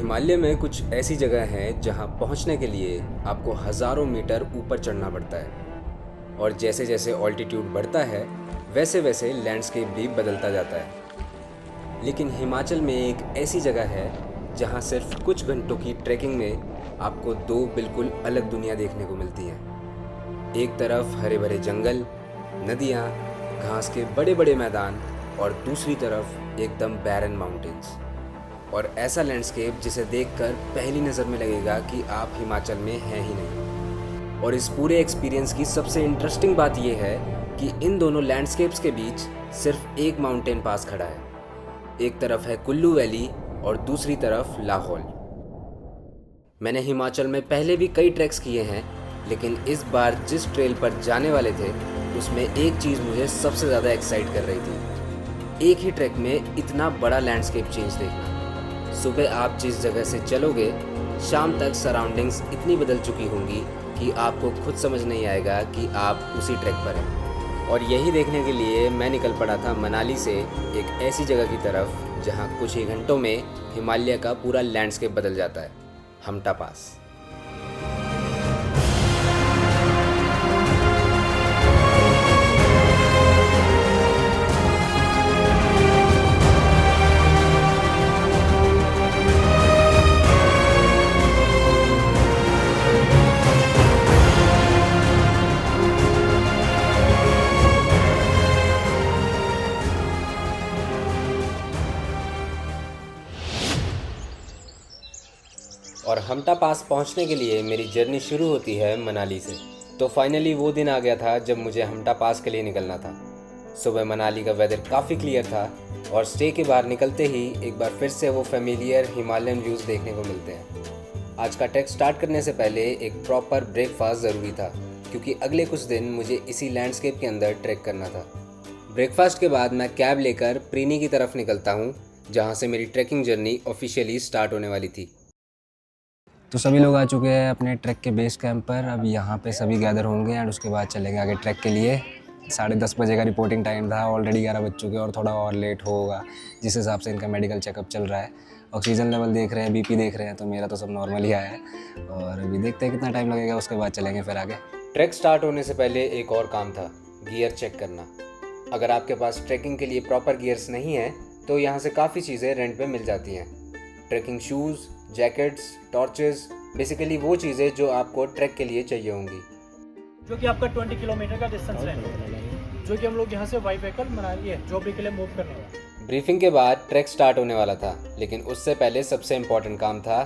हिमालय में कुछ ऐसी जगह हैं जहां पहुंचने के लिए आपको हज़ारों मीटर ऊपर चढ़ना पड़ता है और जैसे जैसे ऑल्टीट्यूड बढ़ता है वैसे वैसे लैंडस्केप भी बदलता जाता है। लेकिन हिमाचल में एक ऐसी जगह है जहां सिर्फ कुछ घंटों की ट्रैकिंग में आपको दो बिल्कुल अलग दुनिया देखने को मिलती हैं। एक तरफ हरे भरे जंगल, नदियाँ, घास के बड़े बड़े मैदान और दूसरी तरफ एकदम बैरन माउंटेन्स। और ऐसा लैंडस्केप जिसे देखकर पहली नज़र में लगेगा कि आप हिमाचल में हैं ही नहीं। और इस पूरे एक्सपीरियंस की सबसे इंटरेस्टिंग बात यह है कि इन दोनों लैंडस्केप्स के बीच सिर्फ एक माउंटेन पास खड़ा है। एक तरफ है कुल्लू वैली और दूसरी तरफ लाहौल। मैंने हिमाचल में पहले भी कई ट्रैक्स किए हैं, लेकिन इस बार जिस ट्रेल पर जाने वाले थे उसमें एक चीज़ मुझे सबसे ज़्यादा एक्साइट कर रही थी। एक ही ट्रैक में इतना बड़ा लैंडस्केप चेंज देखना। सुबह आप जिस जगह से चलोगे, शाम तक सराउंडिंग्स इतनी बदल चुकी होंगी कि आपको खुद समझ नहीं आएगा कि आप उसी ट्रैक पर हैं। और यही देखने के लिए मैं निकल पड़ा था मनाली से एक ऐसी जगह की तरफ जहां कुछ ही घंटों में हिमालय का पूरा लैंडस्केप बदल जाता है, हमटा पास। और हमटा पास पहुंचने के लिए मेरी जर्नी शुरू होती है मनाली से। तो फाइनली वो दिन आ गया था जब मुझे हमटा पास के लिए निकलना था। सुबह मनाली का वेदर काफ़ी क्लियर था और स्टे के बाहर निकलते ही एक बार फिर से वो फेमिलियर हिमालयन व्यूज़ देखने को मिलते हैं। आज का ट्रैक स्टार्ट करने से पहले एक प्रॉपर ब्रेकफास्ट ज़रूरी था, क्योंकि अगले कुछ दिन मुझे इसी लैंडस्केप के अंदर ट्रैक करना था। ब्रेकफास्ट के बाद मैं कैब लेकर प्रीनी की तरफ निकलता हूँ, जहाँ से मेरी ट्रैकिंग जर्नी ऑफिशियली स्टार्ट होने वाली थी। तो सभी लोग आ चुके हैं अपने ट्रैक के बेस कैंप पर। अब यहाँ पे सभी गैदर होंगे एंड उसके बाद चलेंगे आगे ट्रैक के लिए। 10:30 बजे का रिपोर्टिंग टाइम था, ऑलरेडी 11 बज चुके हैं और थोड़ा और लेट होगा जिस हिसाब से इनका मेडिकल चेकअप चल रहा है। ऑक्सीजन लेवल देख रहे हैं, बीपी देख रहे हैं, तो मेरा तो सब नॉर्मल ही आया है और अभी देखते हैं कितना टाइम लगेगा, उसके बाद चलेंगे फिर आगे। ट्रैक स्टार्ट होने से पहले एक और काम था, गियर चेक करना। अगर आपके पास ट्रैकिंग के लिए प्रॉपर गियर्स नहीं है तो यहाँ से काफ़ी चीज़ें रेंट पे मिल जाती हैं। Trekking shoes, jackets, torches, basically वो चीज़ें जो आपको ट्रैक के लिए चाहिए होंगी। जो कि आपका 20 किलोमीटर का डिस्टेंस रहेगा, जो कि हम लोग यहाँ से वाई व्हीकल मनाली है जो भी के लिए मूव करने वाला। ब्रीफिंग के बाद ट्रैक स्टार्ट होने वाला था, लेकिन उससे पहले सबसे इम्पॉर्टेंट काम था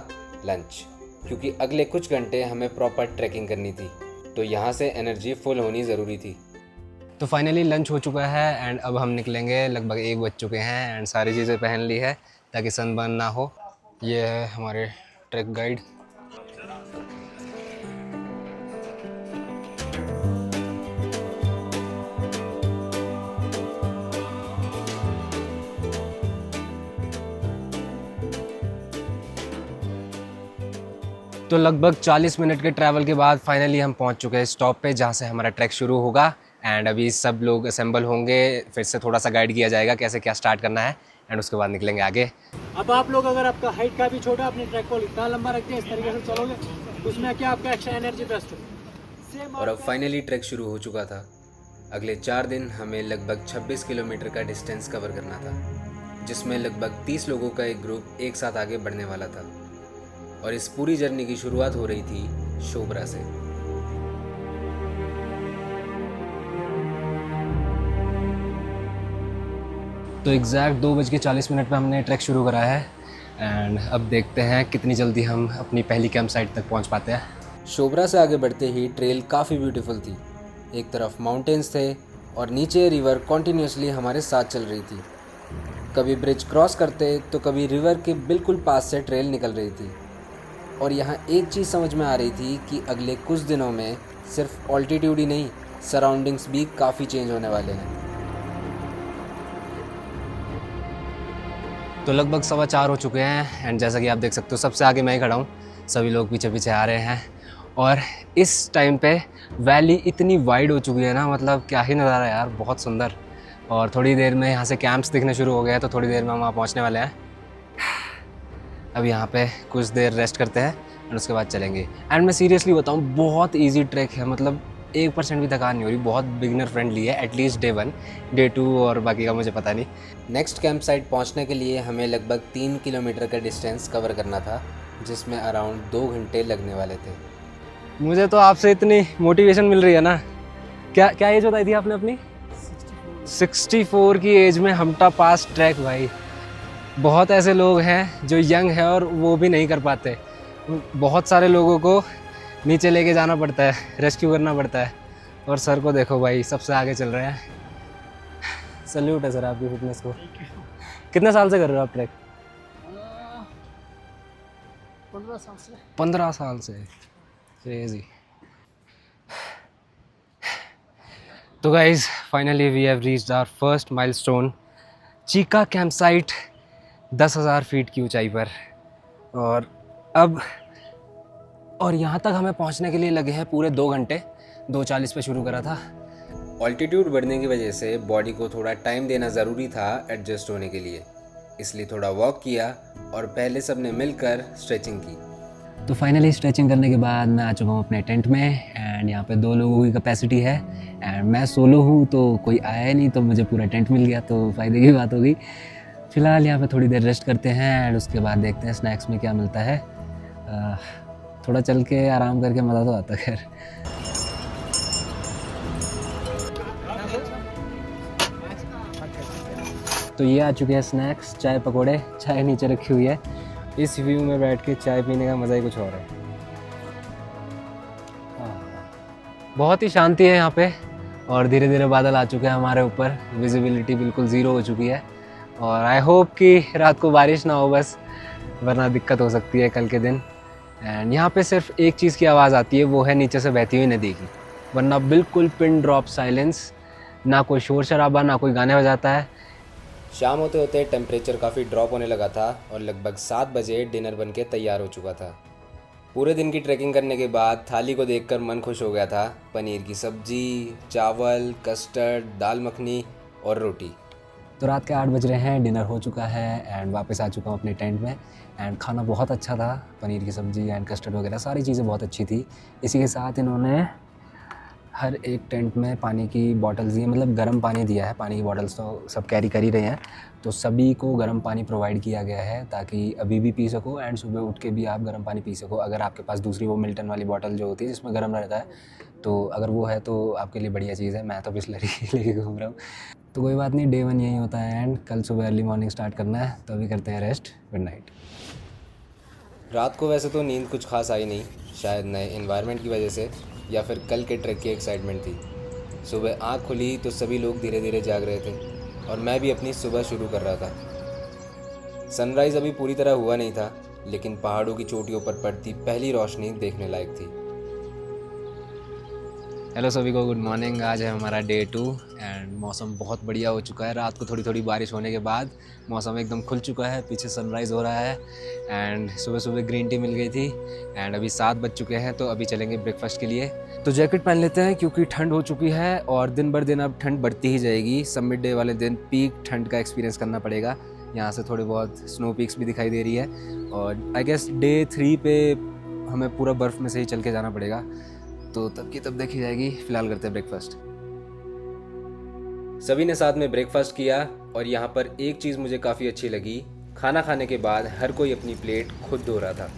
लंच, क्योंकि अगले कुछ घंटे हमें प्रॉपर ट्रैकिंग करनी थी, तो यहाँ से एनर्जी फुल होनी ज़रूरी थी। तो फाइनली लंच हो चुका है एंड अब हम निकलेंगे। लगभग 1 बज चुके हैं एंड सारी चीज़ें पहन ली है ताकि सनबर्न ना हो। ये है हमारे ट्रैक गाइड। तो लगभग 40 मिनट के ट्रैवल के बाद फाइनली हम पहुंच चुके हैं स्टॉप पे, जहां से हमारा ट्रैक शुरू होगा। एंड अभी सब लोग असेंबल होंगे, फिर से थोड़ा सा गाइड किया जाएगा कैसे क्या स्टार्ट करना है एंड उसके बाद निकलेंगे आगे। अब आप लोग अगर आपका हाइट का भी छोटा, अपने ट्रैक को इतना लंबा रखते हैं, इस तरीके से चलोगे तो उसमें क्या आपका एक्स्ट्रा एनर्जी बेस्ट होगी। और अब फाइनली ट्रैक शुरू हो चुका था। अगले 4 दिन हमें लगभग 26 किलोमीटर का डिस्टेंस कवर करना था, जिसमें लगभग 30 लोगों का एक ग्रुप एक साथ आगे बढ़ने वाला था। और इस पूरी जर्नी की शुरुआत हो रही थी शोबरा से। तो एग्जैक्ट 2:40 पे हमने ट्रैक शुरू करा है एंड अब देखते हैं कितनी जल्दी हम अपनी पहली कैंप साइट तक पहुंच पाते हैं। शोबरा से आगे बढ़ते ही ट्रेल काफ़ी ब्यूटीफुल थी। एक तरफ माउंटेन्स थे और नीचे रिवर कॉन्टीन्यूसली हमारे साथ चल रही थी। कभी ब्रिज क्रॉस करते तो कभी रिवर के बिल्कुल पास से ट्रेल निकल रही थी। और यहाँ एक चीज़ समझ में आ रही थी कि अगले कुछ दिनों में सिर्फ ऑल्टीट्यूड ही नहीं, सराउंडिंग्स भी काफ़ी चेंज होने वाले हैं। तो लगभग 4:15 हो चुके हैं एंड जैसा कि आप देख सकते हो सबसे आगे मैं ही खड़ा हूँ, सभी लोग पीछे पीछे आ रहे हैं। और इस टाइम पे वैली इतनी वाइड हो चुकी है ना, मतलब क्या ही नज़ारा है यार, बहुत सुंदर। और थोड़ी देर में यहाँ से कैंप्स दिखने शुरू हो गए हैं, तो थोड़ी देर में हम वहाँ पहुँचने वाले हैं। अब यहाँ पे कुछ देर रेस्ट करते हैं और उसके बाद चलेंगे। एंड मैं सीरियसली बताऊँ, बहुत ईजी ट्रैक है, मतलब 1% भी थकान नहीं हो रही, बहुत बिगिनर फ्रेंडली है, एटलीस्ट डे 1, डे 2 और बाकी का मुझे पता नहीं। नेक्स्ट कैंप साइट पहुँचने के लिए हमें लगभग 3 किलोमीटर का डिस्टेंस कवर करना था, जिसमें अराउंड 2 घंटे लगने वाले थे। मुझे तो आपसे इतनी मोटिवेशन मिल रही है ना। क्या क्या एज बताई थी आपने अपनी? 64 की एज में हमटा पास ट्रैक भाई। बहुत ऐसे लोग हैं जो यंग है और वो भी नहीं कर पाते। बहुत सारे लोगों को नीचे लेके जाना पड़ता है, रेस्क्यू करना पड़ता है। और सर को देखो भाई, सबसे आगे चल रहे हैं। सल्यूट है सर आपकी फिटनेस को। कितने साल से कर रहे हो आप ट्रैक? 15 साल से। 15 साल से। क्रेजी। तो guys finally we have reached our first milestone, Chika camp site, 10,000 feet की ऊंचाई पर। और यहाँ तक हमें पहुँचने के लिए लगे हैं पूरे 2 घंटे। 2:40 पे शुरू करा था। ऑल्टीट्यूड बढ़ने की वजह से बॉडी को थोड़ा टाइम देना ज़रूरी था एडजस्ट होने के लिए, इसलिए थोड़ा वॉक किया और पहले सब ने मिलकर स्ट्रेचिंग की। तो फाइनली स्ट्रेचिंग करने के बाद मैं आ चुका हूँ अपने टेंट में। एंड यहाँ पे 2 लोगों की कैपेसिटी है एंड मैं सोलो हूँ, तो कोई आया ही नहीं, तो मुझे पूरा टेंट मिल गया, तो फ़ायदे की बात हो गई। फ़िलहाल यहाँ पे थोड़ी देर रेस्ट करते हैं एंड उसके बाद देखते हैं स्नैक्स में क्या मिलता है। थोड़ा चल के आराम करके मज़ा तो आता है खैर। तो ये आ चुके हैं स्नैक्स, चाय पकौड़े। चाय नीचे रखी हुई है। इस व्यू में बैठ के चाय पीने का मज़ा ही कुछ और है। बहुत ही शांति है यहाँ पे और धीरे धीरे बादल आ चुके हैं हमारे ऊपर। विजिबिलिटी बिल्कुल ज़ीरो हो चुकी है और आई होप कि रात को बारिश ना हो बस, वरना दिक्कत हो सकती है कल के दिन। एंड यहाँ पे सिर्फ एक चीज़ की आवाज़ आती है, वो है नीचे से बहती हुई नदी की, वरना बिल्कुल पिन ड्रॉप साइलेंस। ना कोई शोर शराबा, ना कोई गाने बजाता है। शाम होते होते टेम्परेचर काफ़ी ड्रॉप होने लगा था और लगभग 7 बजे डिनर बन के तैयार हो चुका था। पूरे दिन की ट्रैकिंग करने के बाद थाली को देखकर मन खुश हो गया था। पनीर की सब्जी, चावल, कस्टर्ड, दाल मखनी और रोटी। तो रात के 8 बज रहे हैं, डिनर हो चुका है एंड वापस आ चुका हूँ अपने टेंट में। एंड खाना बहुत अच्छा था, पनीर की सब्ज़ी एंड कस्टर्ड वगैरह सारी चीज़ें बहुत अच्छी थी। इसी के साथ इन्होंने हर एक टेंट में पानी की बॉटल्स दी हैं, मतलब गर्म पानी दिया है। पानी की बॉटल्स तो सब कैरी कर ही रहे हैं, तो सभी को गर्म पानी प्रोवाइड किया गया है ताकि अभी भी पी सको एंड सुबह उठ के भी आप गर्म पानी पी सको। अगर आपके पास दूसरी वो मिल्टन वाली बॉटल जो होती है जिसमें गर्म रहता है, तो अगर वो है तो आपके लिए बढ़िया चीज़ है। मैं तो बिस्लरी लेके घूम रहा हूँ, तो कोई बात नहीं, डे 1 यही होता है एंड कल सुबह अर्ली मॉर्निंग स्टार्ट करना है। तो अभी करते हैं रेस्ट। Good night. रात को वैसे तो नींद कुछ खास आई नहीं, शायद नए एनवायरनमेंट की वजह से या फिर कल के ट्रैक की एक्साइटमेंट थी। सुबह आँख खुली तो सभी लोग धीरे धीरे जाग रहे थे और मैं भी अपनी सुबह शुरू कर रहा था। सनराइज़ अभी पूरी तरह हुआ नहीं था, लेकिन पहाड़ों की चोटियों पर पड़ती पहली रोशनी देखने लायक थी। हेलो सभी को, गुड मॉर्निंग। आज है हमारा डे 2 एंड मौसम बहुत बढ़िया हो चुका है। रात को थोड़ी थोड़ी बारिश होने के बाद मौसम एकदम खुल चुका है, पीछे सनराइज़ हो रहा है एंड सुबह सुबह ग्रीन टी मिल गई थी एंड अभी 7 बज चुके हैं, तो अभी चलेंगे ब्रेकफास्ट के लिए। तो जैकेट पहन लेते हैं क्योंकि ठंड हो चुकी है और दिन भर दिन अब ठंड बढ़ती ही जाएगी। समिट डे वाले दिन पीक ठंड का एक्सपीरियंस करना पड़ेगा। यहाँ से थोड़े बहुत स्नो पीक्स भी दिखाई दे रही है और आई गेस डे 3 पे हमें पूरा बर्फ़ में से ही चल के जाना पड़ेगा, तो तब की तब देखी जाएगी। फिलहाल करते हैं ब्रेकफास्ट। सभी ने साथ में ब्रेकफास्ट किया और यहाँ पर एक चीज़ मुझे काफ़ी अच्छी लगी, खाना खाने के बाद हर कोई अपनी प्लेट खुद धो रहा था।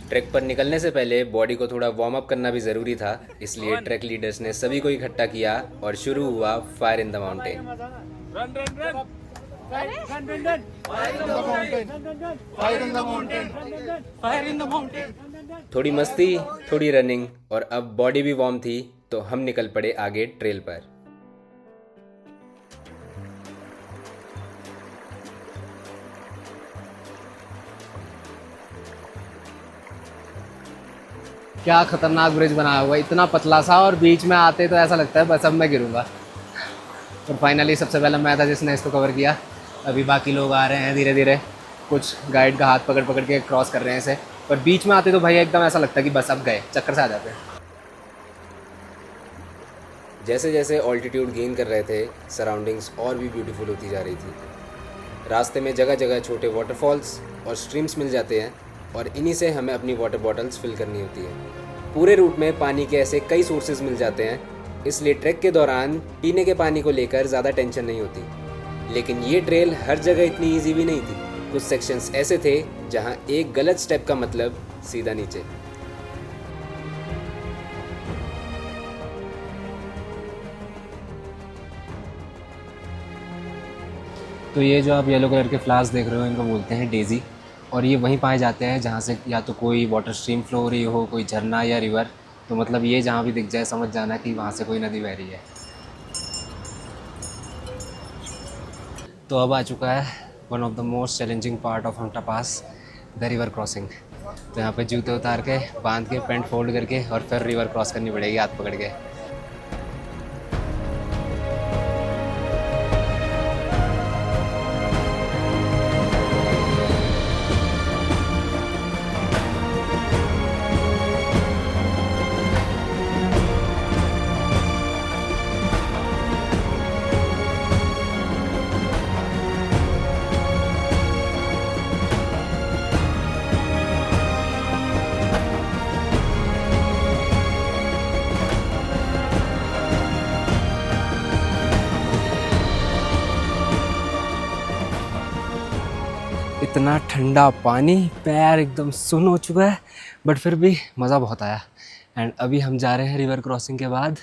ट्रैक पर निकलने से पहले बॉडी को थोड़ा वार्म अप करना भी ज़रूरी था, इसलिए ट्रैक लीडर्स ने सभी को इकट्ठा किया और शुरू हुआ फायर इन द माउंटेन। थोड़ी मस्ती, थोड़ी रनिंग और अब बॉडी भी वार्म थी, तो हम निकल पड़े आगे ट्रेल पर। क्या खतरनाक ब्रिज बनाया हुआ है, इतना पतला सा, और बीच में आते तो ऐसा लगता है बस अब मैं गिरूंगा। और फाइनली सबसे पहले मैं था जिसने इसको कवर किया। अभी बाकी लोग आ रहे हैं धीरे धीरे, कुछ गाइड का हाथ पकड़ पकड़ के क्रॉस कर रहे हैं इसे, पर बीच में आते तो भाई एकदम ऐसा लगता है कि बस अब गए, चक्कर से आ जाते हैं। जैसे जैसे ऑल्टीट्यूड गेन कर रहे थे, सराउंडिंग्स और भी ब्यूटीफुल होती जा रही थी। रास्ते में जगह जगह छोटे वाटरफॉल्स और स्ट्रीम्स मिल जाते हैं और इन्हीं से हमें अपनी वाटर बॉटल्स फिल करनी होती है। पूरे रूट में पानी के ऐसे कई सोर्सेज मिल जाते हैं, इसलिए ट्रैक के दौरान पीने के पानी को लेकर ज़्यादा टेंशन नहीं होती। लेकिन ये ट्रेल हर जगह इतनी ईजी भी नहीं थी। कुछ सेक्शंस ऐसे थे जहाँ एक गलत स्टेप का मतलब सीधा नीचे। तो ये जो आप येलो कलर के फ्लावर्स देख रहे हो इनको बोलते हैं डेज़ी, और ये वहीं पाए जाते हैं जहाँ से या तो कोई वाटर स्ट्रीम फ्लो हो रही हो, कोई झरना या रिवर। तो मतलब ये जहाँ भी दिख जाए समझ जाना कि वहाँ से कोई नदी बह रही है। तो अब आ चुका है one of the most challenging part of Hamta pass, the river crossing. तो यहाँ पे जूते उतार के, बांध के, पैंट फोल्ड करके और फिर रिवर क्रॉस करनी पड़ेगी हाथ पकड़ के। इतना ठंडा पानी, पैर एकदम सुन्न हो चुका है, बट फिर भी मज़ा बहुत आया। एंड अभी हम जा रहे हैं रिवर क्रॉसिंग के बाद,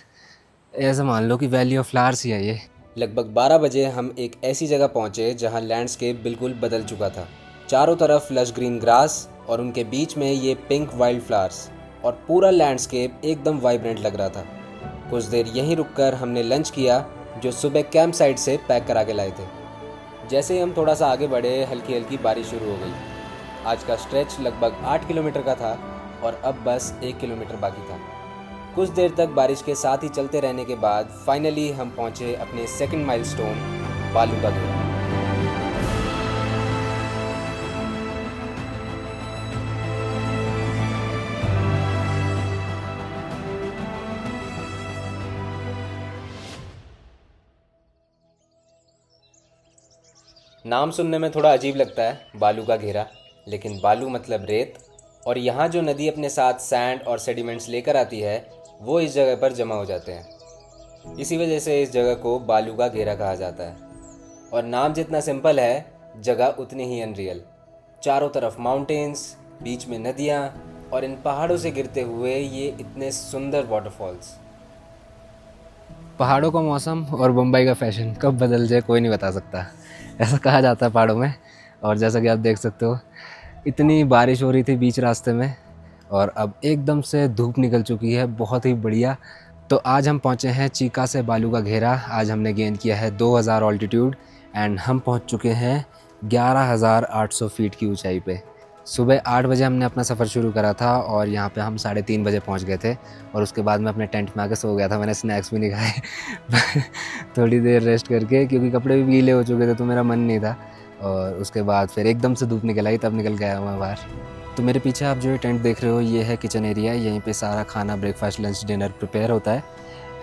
ऐसा मान लो कि वैली ऑफ फ्लावर्स ही है ये। लगभग 12 बजे हम एक ऐसी जगह पहुंचे जहां लैंडस्केप बिल्कुल बदल चुका था। चारों तरफ लश ग्रीन ग्रास और उनके बीच में ये पिंक वाइल्ड फ्लावर्स, और पूरा लैंडस्केप एकदम वाइब्रेंट लग रहा था। कुछ देर यहीं रुककर हमने लंच किया, जो सुबह कैंप साइट से पैक करा के लाए थे। जैसे ही हम थोड़ा सा आगे बढ़े, हल्की हल्की बारिश शुरू हो गई। आज का स्ट्रेच लगभग 8 किलोमीटर का था और अब बस 1 किलोमीटर बाकी था। कुछ देर तक बारिश के साथ ही चलते रहने के बाद फाइनली हम पहुंचे अपने सेकंड माइलस्टोन, बालू का घेरा। नाम सुनने में थोड़ा अजीब लगता है, बालू का घेरा, लेकिन बालू मतलब रेत, और यहाँ जो नदी अपने साथ सैंड और सेडिमेंट्स लेकर आती है वो इस जगह पर जमा हो जाते हैं। इसी वजह से इस जगह को बालू का घेरा कहा जाता है। और नाम जितना सिंपल है, जगह उतनी ही अनरियल। चारों तरफ माउंटेन्स, बीच में नदियाँ, और इन पहाड़ों से गिरते हुए ये इतने सुंदर वाटरफॉल्स। पहाड़ों का मौसम और मुंबई का फैशन कब बदल जाए कोई नहीं बता सकता, ऐसा कहा जाता है पहाड़ों में। और जैसा कि आप देख सकते हो, इतनी बारिश हो रही थी बीच रास्ते में और अब एकदम से धूप निकल चुकी है, बहुत ही बढ़िया। तो आज हम पहुंचे हैं चीका से बालू का घेरा। आज हमने गेन किया है 2000 ऑल्टीट्यूड एंड हम पहुंच चुके हैं 11,800 फीट की ऊंचाई पे। सुबह 8 बजे हमने अपना सफ़र शुरू करा था और यहाँ पे हम 3:30 बजे पहुँच गए थे। और उसके बाद मैं अपने टेंट में आके सो गया था, मैंने स्नैक्स भी नहीं खाए थोड़ी देर रेस्ट करके, क्योंकि कपड़े भी गीले हो चुके थे तो मेरा मन नहीं था। और उसके बाद फिर एकदम से धूप निकल आई, तब निकल गया मैं बाहर। तो मेरे पीछे आप जो ये टेंट देख रहे हो, ये है किचन एरिया। यहीं पे सारा खाना, ब्रेकफास्ट, लंच, डिनर प्रिपेयर होता है।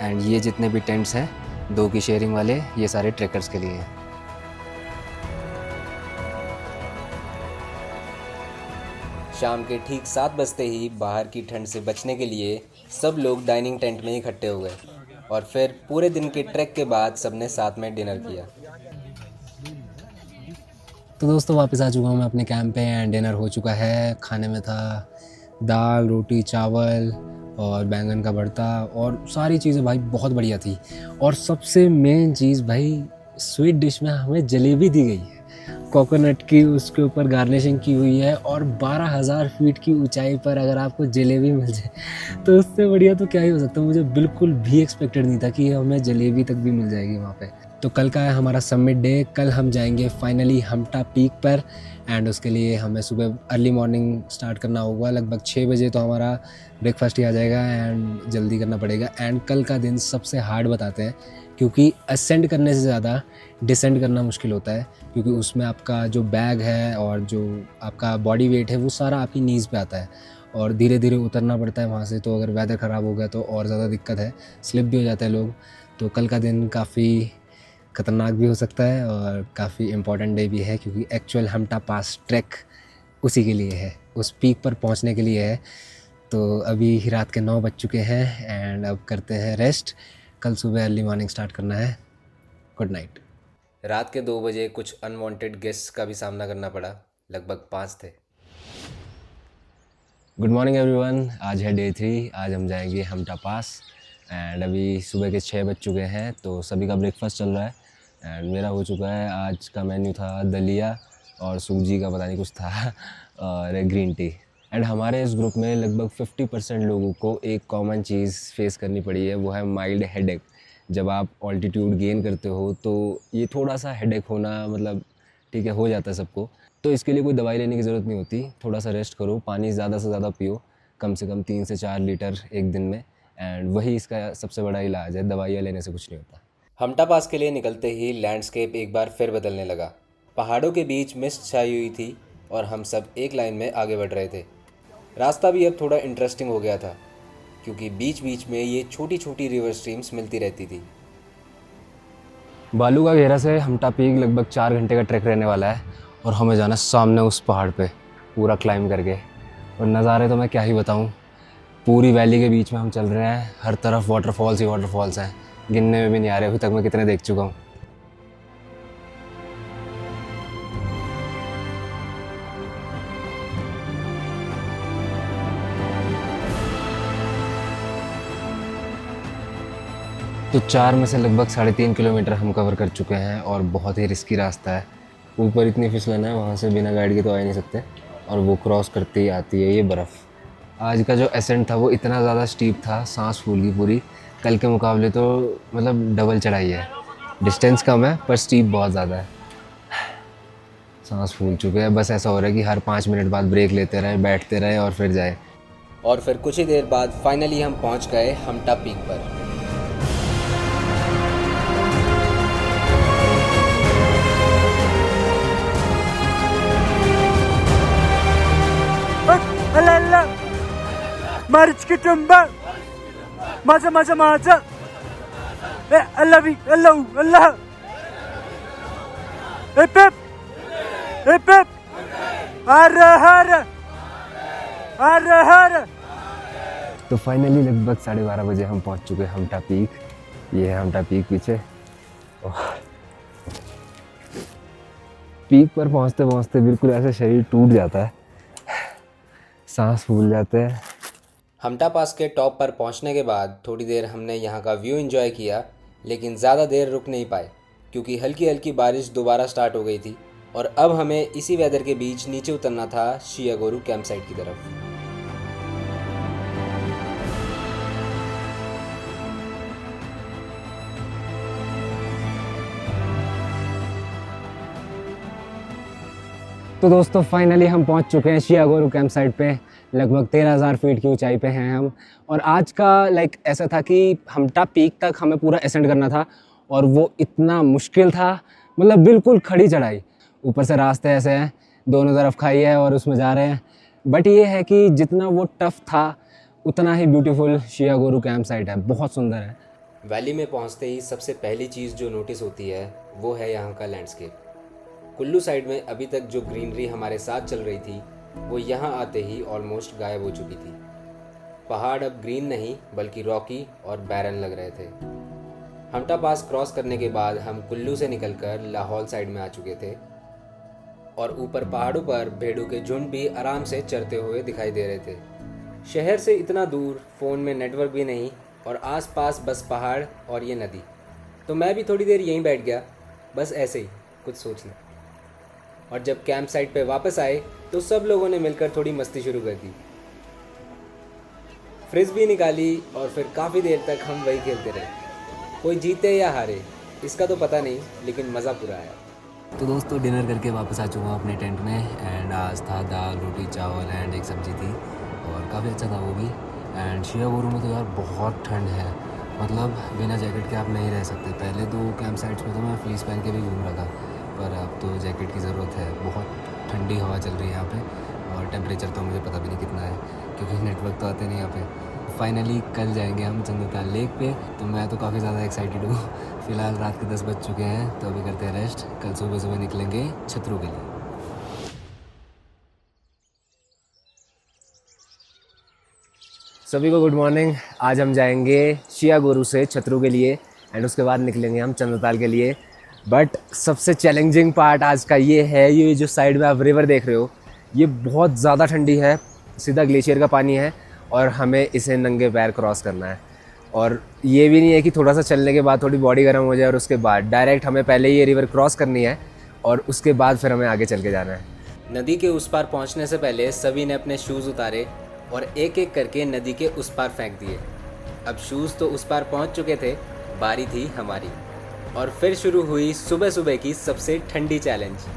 एंड ये जितने भी टेंट्स हैं 2 की शेयरिंग वाले, ये सारे ट्रैकर्स के लिए हैं। शाम के ठीक 7 बजते ही बाहर की ठंड से बचने के लिए सब लोग डाइनिंग टेंट में इकट्ठे हो गए और फिर पूरे दिन के ट्रैक के बाद सबने साथ में डिनर किया। तो दोस्तों वापस आ चुका हूँ मैं अपने कैंप पे एंड डिनर हो चुका है। खाने में था दाल, रोटी, चावल और बैंगन का भरता और सारी चीज़ें भाई बहुत बढ़िया थी। और सबसे मेन चीज़ भाई, स्वीट डिश में हमें जलेबी दी गई है, कोकोनट की, उसके ऊपर गार्निशिंग की हुई है। और 12,000 फीट की ऊंचाई पर अगर आपको जलेबी मिल जाए तो उससे बढ़िया तो क्या ही हो सकता है। मुझे बिल्कुल भी एक्सपेक्टेड नहीं था कि हमें जलेबी तक भी मिल जाएगी वहाँ पे। तो कल का है हमारा सबमिट डे। कल हम जाएंगे फाइनली हमटा पीक पर एंड उसके लिए हमें सुबह अर्ली मॉर्निंग स्टार्ट करना होगा। लगभग 6 बजे तो हमारा ब्रेकफास्ट ही आ जाएगा एंड जल्दी करना पड़ेगा। एंड कल का दिन सबसे हार्ड बताते हैं, क्योंकि असेंड करने से ज़्यादा डिसेंड करना मुश्किल होता है, क्योंकि उसमें आपका जो बैग है और जो आपका बॉडी वेट है वो सारा आपकी नीज़ पे आता है और धीरे धीरे उतरना पड़ता है वहाँ से। तो अगर वेदर ख़राब हो गया तो और ज़्यादा दिक्कत है, स्लिप भी हो जाते हैं लोग। तो कल का दिन काफ़ी ख़तरनाक भी हो सकता है और काफ़ी इम्पोर्टेंट डे भी है, क्योंकि एक्चुअल हमटा पास ट्रैक उसी के लिए है, उस पीक पर पहुंचने के लिए है। तो अभी रात के 9 बज चुके हैं एंड अब करते हैं रेस्ट। कल सुबह अर्ली मॉर्निंग स्टार्ट करना है। Good night. रात के 2 बजे कुछ अनवांटेड गेस्ट्स का भी सामना करना पड़ा, लगभग 5 थे। Good morning everyone. आज है डे 3। आज हम जाएंगे हमटा पास एंड अभी सुबह के 6 बज चुके हैं। तो सभी का ब्रेकफास्ट चल रहा है एंड मेरा हो चुका है। आज का मेन्यू था दलिया और सूजी का पता नहीं कुछ था और ग्रीन टी। एंड हमारे इस ग्रुप में लगभग 50% लोगों को एक कॉमन चीज़ फेस करनी पड़ी है, वो है माइल्ड हेडेक। जब आप ऑल्टीट्यूड गेन करते हो तो ये थोड़ा सा हेडेक होना मतलब ठीक है, हो जाता है सबको। तो इसके लिए कोई दवाई लेने की ज़रूरत नहीं होती। थोड़ा सा रेस्ट करो, पानी ज़्यादा से ज़्यादा पियो, कम से कम 3 से 4 लीटर एक दिन में, एंड वही इसका सबसे बड़ा इलाज है। दवाइयाँ लेने से कुछ नहीं होता। हमटा पास के लिए निकलते ही लैंडस्केप एक बार फिर बदलने लगा। पहाड़ों के बीच मिस्ट छाई हुई थी और हम सब एक लाइन में आगे बढ़ रहे थे। रास्ता भी अब थोड़ा इंटरेस्टिंग हो गया था, क्योंकि बीच बीच में ये छोटी छोटी रिवर स्ट्रीम्स मिलती रहती थी। बालू का घेरा से हमटा पीक लगभग 4 घंटे का ट्रैक रहने वाला है और हमें जाना सामने उस पहाड़ पे पूरा क्लाइंब करके। और नज़ारे तो मैं क्या ही बताऊँ, पूरी वैली के बीच में हम चल रहे हैं। हर तरफ वाटरफॉल्स ही वाटरफॉल्स हैं, गिनने में भी नहीं आ रहे अभी तक मैं कितने देख चुका हूँ। तो 4 में से लगभग 3.5 किलोमीटर हम कवर कर चुके हैं और बहुत ही रिस्की रास्ता है। ऊपर इतनी फिसलन है, वहाँ से बिना गाइड के तो आ ही नहीं सकते, और वो क्रॉस करते ही आती है ये बर्फ़। आज का जो एसेंट था वो इतना ज़्यादा स्टीप था, सांस फूल गई पूरी। कल के मुकाबले तो मतलब डबल चढ़ाई है। डिस्टेंस कम है पर स्टीप बहुत ज़्यादा है। सांस फूल चुके हैं, बस ऐसा हो रहा है कि हर 5 मिनट बाद ब्रेक लेते रहे, बैठते रहे और फिर जाए। और फिर कुछ ही देर बाद फाइनली हम पहुंच गए हमटा पीक पर। अल्लाह मार्च के टंबा माझा माझा माझा ए अल्लाह भी अल्लाह अल्लाह ए पेप हर तो फाइनली लगभग 12:30 बजे हम पहुंच चुके हैं हमटा पीक। ये है हमटा पीक पीछे। पीक पर पहुंचते पहुंचते बिल्कुल ऐसे शरीर टूट जाता है, सांस फूल जाते हैं। हमटा पास के टॉप पर पहुंचने के बाद थोड़ी देर हमने यहाँ का व्यू एंजॉय किया, लेकिन ज़्यादा देर रुक नहीं पाए क्योंकि हल्की हल्की बारिश दोबारा स्टार्ट हो गई थी और अब हमें इसी वेदर के बीच नीचे उतरना था शियागोरू कैंप साइट की तरफ। तो दोस्तों फाइनली हम पहुंच चुके हैं शियागोरू कैंप साइट पे। लगभग 13,000 फीट की ऊंचाई पे हैं हम। और आज का ऐसा था कि हमटा पीक तक हमें पूरा असेंड करना था और वो इतना मुश्किल था, मतलब बिल्कुल खड़ी चढ़ाई। ऊपर से रास्ते ऐसे हैं, दोनों तरफ खाई है और उसमें जा रहे हैं। बट ये है कि जितना वो टफ़ था उतना ही ब्यूटीफुल शियागोरू कैंप साइट है, बहुत सुंदर है। वैली में पहुंचते ही सबसे पहली चीज़ जो नोटिस होती है वो है यहाँ का लैंडस्केप। कुल्लू साइड में अभी तक जो ग्रीनरी हमारे साथ चल रही थी वो यहाँ आते ही ऑलमोस्ट गायब हो चुकी थी। पहाड़ अब ग्रीन नहीं बल्कि रॉकी और बैरन लग रहे थे। हमटा पास क्रॉस करने के बाद हम कुल्लू से निकलकर लाहौल साइड में आ चुके थे और ऊपर पहाड़ों पर भेड़ों के झुंड भी आराम से चरते हुए दिखाई दे रहे थे। शहर से इतना दूर, फ़ोन में नेटवर्क भी नहीं और आसपास बस पहाड़ और ये नदी। तो मैं भी थोड़ी देर यहीं बैठ गया, बस ऐसे ही कुछ सोचने। और जब कैंप साइट पे वापस आए तो सब लोगों ने मिलकर थोड़ी मस्ती शुरू कर दी। फ्रिस्बी निकाली और फिर काफ़ी देर तक हम वही खेलते रहे। कोई जीते या हारे इसका तो पता नहीं, लेकिन मज़ा पूरा आया। तो दोस्तों डिनर करके वापस आ चुका हूँ अपने टेंट में एंड आज था दाल रोटी चावल एंड एक सब्ज़ी थी और काफ़ी अच्छा था वो भी। एंड शियागोरू में तो यार बहुत ठंड है, मतलब बिना जैकेट के आप नहीं रह सकते। पहले तो कैंप साइट्स में तो मैं फ्लीस पहन के भी घूम रहा था, पर अब तो जैकेट की ज़रूरत है। बहुत ठंडी हवा चल रही है यहाँ पे और टेम्परेचर तो मुझे पता भी नहीं कितना है क्योंकि नेटवर्क तो आते नहीं यहाँ पे। फाइनली कल जाएंगे हम चंद्रताल लेक पे। तो मैं तो काफ़ी ज़्यादा एक्साइटेड हूँ। फ़िलहाल रात के 10 बज चुके हैं, तो अभी करते हैं रेस्ट। कल सुबह सुबह निकलेंगे छतरू के लिए। सभी को गुड मॉर्निंग। आज हम जाएंगे शियागुरु से छतरू के लिए एंड उसके बाद निकलेंगे हम चंद्रताल के लिए। बट सबसे चैलेंजिंग पार्ट आज का ये है, ये जो साइड में आप रिवर देख रहे हो, ये बहुत ज़्यादा ठंडी है, सीधा ग्लेशियर का पानी है और हमें इसे नंगे पैर क्रॉस करना है। और ये भी नहीं है कि थोड़ा सा चलने के बाद थोड़ी बॉडी गर्म हो जाए और उसके बाद डायरेक्ट हमें पहले ये रिवर क्रॉस करनी है और उसके बाद फिर हमें आगे चल के जाना है। नदी के उस पार पहुंचने से पहले सभी ने अपने शूज़ उतारे और एक एक करके नदी के उस पार फेंक दिए। अब शूज़ तो उस पार पहुंच चुके थे, बारी थी हमारी। और फिर शुरू हुई सुबह सुबह की सबसे ठंडी चैलेंज।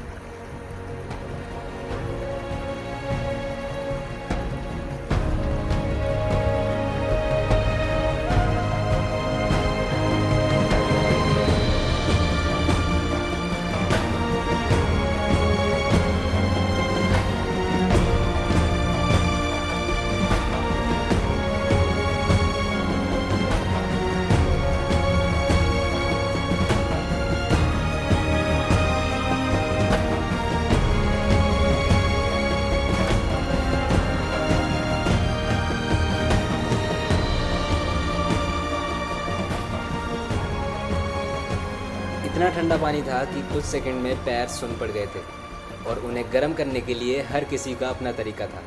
इतना ठंडा पानी था कि कुछ सेकंड में पैर सुन पड़ गए थे और उन्हें गर्म करने के लिए हर किसी का अपना तरीका था।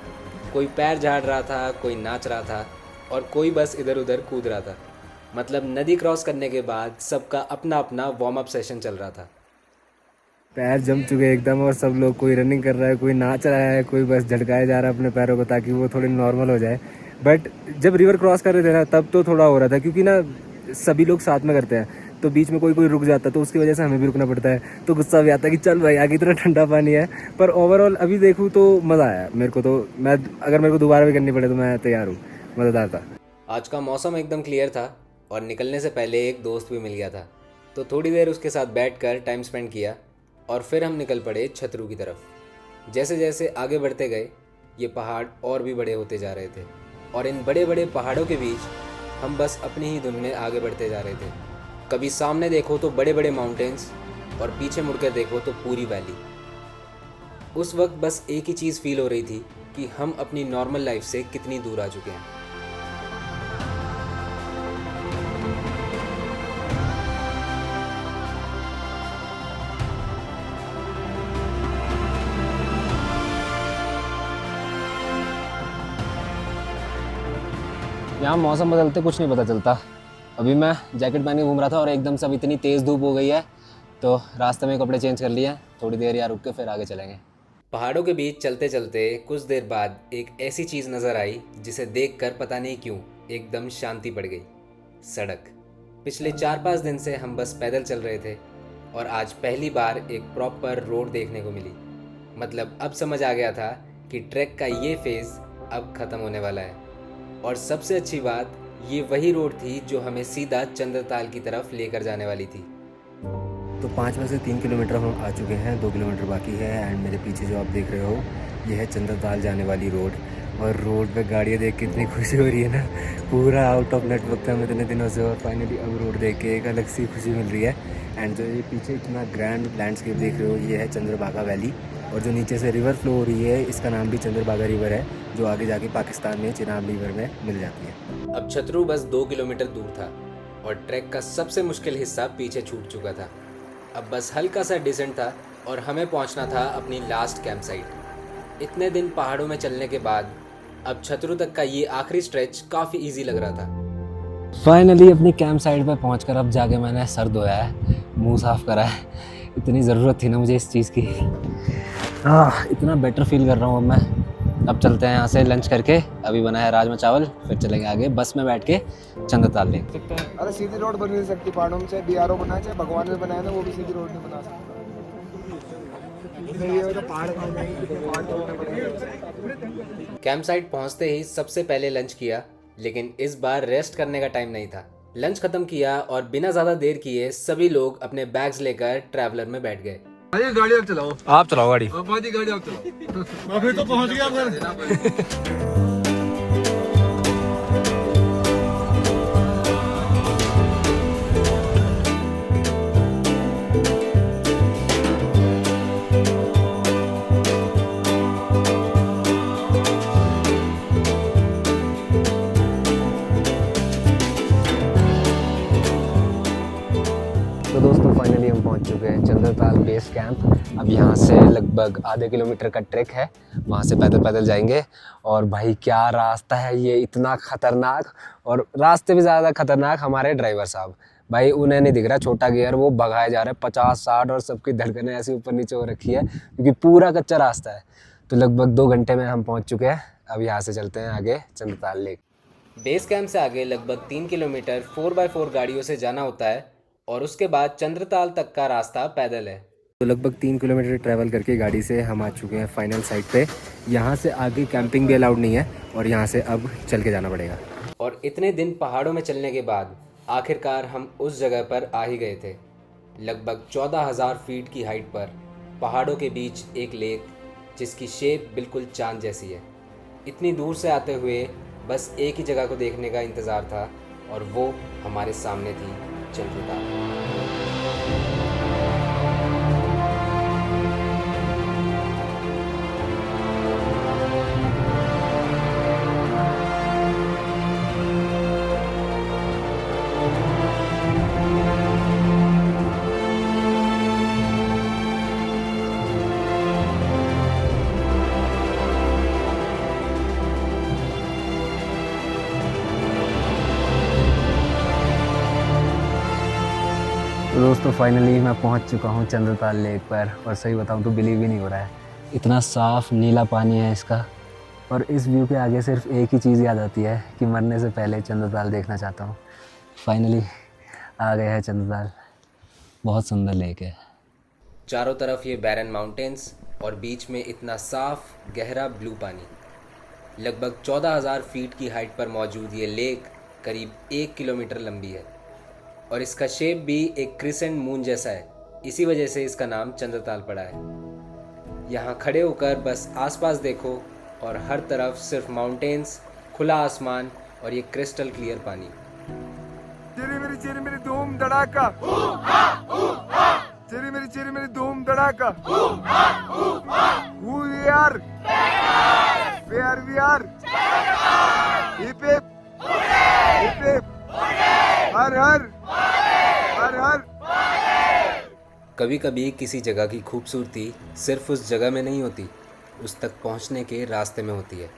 कोई पैर झाड़ रहा था, कोई नाच रहा था और कोई बस इधर उधर कूद रहा था। मतलब नदी क्रॉस करने के बाद सबका अपना अपना वार्म अप सेशन चल रहा था। पैर जम चुके एकदम और सब लोग, कोई रनिंग कर रहा है, कोई नाच रहा है, कोई बस झटकाए जा रहा है अपने पैरों को ताकि वो थोड़े नॉर्मल हो जाए। बट जब रिवर क्रॉस कर रहे थे ना, तब तो थोड़ा हो रहा था, क्योंकि ना सभी लोग साथ में करते हैं तो बीच में कोई रुक जाता तो उसकी वजह से हमें भी रुकना पड़ता है। तो गुस्सा भी आता है कि चल भाई आगे इतना ठंडा पानी है। पर ओवरऑल अभी देखूँ तो मज़ा आया मेरे को। तो मैं अगर मेरे को दोबारा भी करनी पड़े तो मैं तैयार हूँ। मज़ेदार था। आज का मौसम एकदम क्लियर था और निकलने से पहले एक दोस्त भी मिल गया था, तो थोड़ी देर उसके साथ बैठकर टाइम स्पेंड किया और फिर हम निकल पड़े छतरू की तरफ। जैसे जैसे आगे बढ़ते गए ये पहाड़ और भी बड़े होते जा रहे थे और इन बड़े बड़े पहाड़ों के बीच हम बस अपनी ही धुन में आगे बढ़ते जा रहे थे। कभी सामने देखो तो बड़े बड़े माउंटेन्स और पीछे मुड़कर देखो तो पूरी वैली। उस वक्त बस एक ही चीज़ फील हो रही थी कि हम अपनी नॉर्मल लाइफ से कितनी दूर आ चुके हैं। यहाँ मौसम बदलते कुछ नहीं पता चलता। अभी मैं जैकेट पहन के घूम रहा था और एकदम से अब इतनी तेज़ धूप हो गई है, तो रास्ते में कपड़े चेंज कर लिए हैं। थोड़ी देर यहाँ रुक के फिर आगे चलेंगे। पहाड़ों के बीच चलते चलते कुछ देर बाद एक ऐसी चीज़ नज़र आई जिसे देखकर पता नहीं क्यों एकदम शांति पड़ गई। सड़क। पिछले 4-5 दिन से हम बस पैदल चल रहे थे और आज पहली बार एक प्रॉपर रोड देखने को मिली। मतलब अब समझ आ गया था कि ट्रैक का ये फेज़ अब ख़त्म होने वाला है। और सबसे अच्छी बात, ये वही रोड थी जो हमें सीधा चंद्रताल की तरफ लेकर जाने वाली थी। तो 5 में से 3 किलोमीटर हम आ चुके हैं, 2 किलोमीटर बाकी है। एंड मेरे पीछे जो आप देख रहे हो ये है चंद्रताल जाने वाली रोड। और रोड पे गाड़ियाँ देख के इतनी खुशी हो रही है ना, पूरा आउट ऑफ नेटवर्क था हम इतने दिनों से और फाइनली अब रोड देख के एक अलग सी खुशी मिल रही है। एंड जो ये पीछे इतना ग्रैंड लैंडस्केप देख रहे हो ये है चंद्रभागा वैली। और जो नीचे से रिवर फ्लो हो रही है इसका नाम भी चंद्रभागा रिवर है, जो आगे जाके पाकिस्तान में चिनाब रिवर में मिल जाती है। अब छतरू बस 2 किलोमीटर दूर था और ट्रैक का सबसे मुश्किल हिस्सा पीछे छूट चुका था। अब बस हल्का सा डिसेंट था और हमें पहुंचना था अपनी लास्ट कैंप साइट। इतने दिन पहाड़ों में चलने के बाद अब छतरू तक का ये आखिरी स्ट्रेच काफ़ी इजी लग रहा था। फाइनली अपनी कैंप साइट पे पहुंचकर अब जाके मैंने सर धोया है, मुंह साफ़ करा है। इतनी ज़रूरत थी ना मुझे इस चीज़ की। इतना बेटर फील कर रहा हूँ अब मैं। अब चलते हैं यहाँ से लंच करके। अभी बना है राजमा चावल, फिर चलेंगे आगे बस में बैठ के चंद्रताल लेक। अरे सीधी रोड बन नहीं सकती पहाड़ों में, चाहे बीआरओ बनाए चाहे भगवान ने बनाया ना, वो भी सीधी रोड नहीं बना सकता। कैंप साइट पहुँचते ही सबसे पहले लंच किया, लेकिन इस बार रेस्ट करने का टाइम नहीं था। लंच खत्म किया और बिना ज़्यादा देर किए सभी लोग अपने बैग्स लेकर ट्रैवलर में बैठ गए। गाड़ी आप चलाओ, आप चलाओ गाड़ी। गाड़ी आप चलाओ। अभी तो पहुंच गया। दोस्तों फाइनली हम पहुंच चुके हैं चंद्रताल बेस कैंप। अब यहाँ से लगभग आधे किलोमीटर का ट्रैक है, वहाँ से पैदल पैदल जाएंगे। और भाई क्या रास्ता है ये, इतना ख़तरनाक, और रास्ते भी ज़्यादा ख़तरनाक हमारे ड्राइवर साहब। भाई उन्हें नहीं दिख रहा छोटा गियर, वो भगाए जा रहे हैं 50-60, और सबकी धड़कनें ऐसी ऊपर नीचे हो रखी है क्योंकि पूरा कच्चा रास्ता है। तो लगभग 2 घंटे में हम पहुँच चुके हैं। अब यहाँ से चलते हैं आगे चंद्रताल लेक। बेस कैंप से आगे लगभग 3 किलोमीटर 4x4 गाड़ियों से जाना होता है और उसके बाद चंद्रताल तक का रास्ता पैदल है। तो लगभग 3 किलोमीटर ट्रैवल करके गाड़ी से हम आ चुके हैं फाइनल साइट पे। यहाँ से आगे कैंपिंग भी अलाउड नहीं है और यहाँ से अब चल के जाना पड़ेगा। और इतने दिन पहाड़ों में चलने के बाद आखिरकार हम उस जगह पर आ ही गए थे। लगभग 14,000 फीट की हाइट पर पहाड़ों के बीच एक लेक जिसकी शेप बिल्कुल चांद जैसी है। इतनी दूर से आते हुए बस एक ही जगह को देखने का इंतज़ार था और वो हमारे सामने थी, चंद्रताल। तो दोस्तों फाइनली मैं पहुंच चुका हूं चंद्रताल लेक पर, और सही बताऊं तो बिलीव ही नहीं हो रहा है। इतना साफ़ नीला पानी है इसका, और इस व्यू के आगे सिर्फ एक ही चीज़ याद आती है कि मरने से पहले चंद्रताल देखना चाहता हूं। फाइनली आ गए हैं चंद्रताल। बहुत सुंदर लेक है। चारों तरफ ये बैरन माउंटेन्स और बीच में इतना साफ गहरा ब्लू पानी। लगभग 14,000 फीट की हाइट पर मौजूद ये लेक करीब 1 किलोमीटर लंबी है और इसका शेप भी एक क्रिसेंट मून जैसा है। इसी वजह से इसका नाम चंद्रताल पड़ा है। यहाँ खड़े होकर बस आसपास देखो और हर तरफ सिर्फ माउंटेन्स, खुला आसमान और ये क्रिस्टल क्लियर पानी। चिरी मेरी धूम धड़ाका, चिरी मेरी धूम धड़ाका। Who we are? Where we are? Hip hip, hip hip, हर हर हर हर। कभी कभी किसी जगह की खूबसूरती सिर्फ उस जगह में नहीं होती, उस तक पहुंचने के रास्ते में होती है।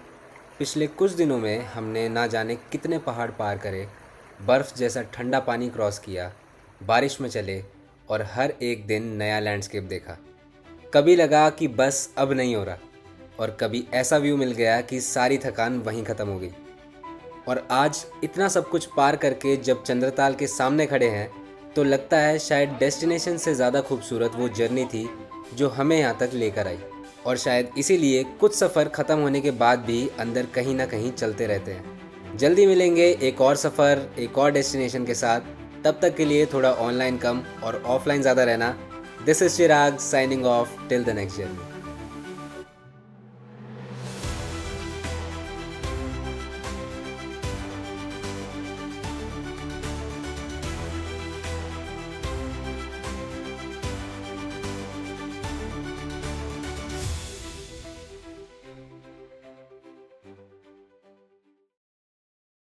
पिछले कुछ दिनों में हमने ना जाने कितने पहाड़ पार करे, बर्फ़ जैसा ठंडा पानी क्रॉस किया, बारिश में चले और हर एक दिन नया लैंडस्केप देखा। कभी लगा कि बस अब नहीं हो रहा, और कभी ऐसा व्यू मिल गया कि सारी थकान वहीं ख़त्म हो गई। और आज इतना सब कुछ पार करके जब चंद्रताल के सामने खड़े हैं तो लगता है शायद डेस्टिनेशन से ज़्यादा खूबसूरत वो जर्नी थी जो हमें यहाँ तक लेकर आई। और शायद इसीलिए कुछ सफ़र ख़त्म होने के बाद भी अंदर कहीं ना कहीं चलते रहते हैं। जल्दी मिलेंगे एक और सफ़र, एक और डेस्टिनेशन के साथ। तब तक के लिए थोड़ा ऑनलाइन कम और ऑफलाइन ज़्यादा रहना। This is Chirag signing off till the next journey.